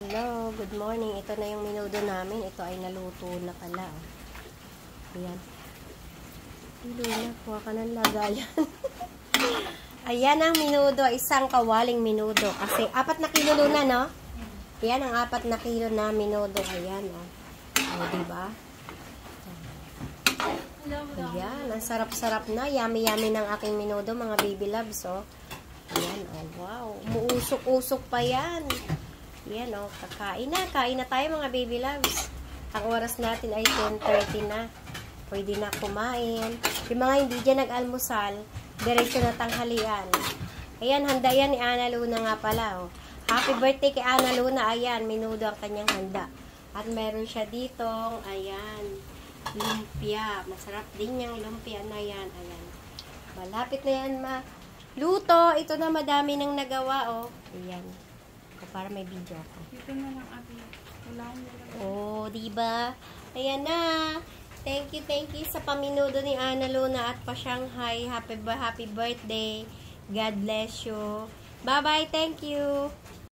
Hello, good morning. Ito na yung minudo namin. Ito ay naluto na pala. Ayan. Hilo na. Kuha ka ng lagayan. Ayan ang minudo. Isang kawaling minudo. Kasi 4 na kilo na, no? Ayan ang 4 na kilo na minudo. Ayan, oh. O, diba? Ayan. Ang sarap-sarap na. Yummy-yummy ng aking minudo, mga baby loves, oh. Ayan, oh. Wow. Umuusok-usok pa yan. Yan o, kakain na. Kain na tayo mga baby loves. Ang oras natin ay 10:30 na. Pwede na kumain. Yung mga hindi dyan nag-almusal, diretso na tanghalian. Ayan, handa yan ni Ana Luna nga pala. Oh. Happy birthday kay Ana Luna. Ayan, minudo ang kanyang handa. At meron siya ditong, ayan, lumpia. Masarap din yung lumpia na yan. Ayan. Malapit na yan luto. Ito na madami nang nagawa. Oh. Ayan. Para may video ako. Dito na lang ate. Wala akong nilagay. Oh, diba? Ayan na. Thank you sa paminudo ni Ana Luna at pa Shanghai. Happy birthday. God bless you. Bye-bye. Thank you.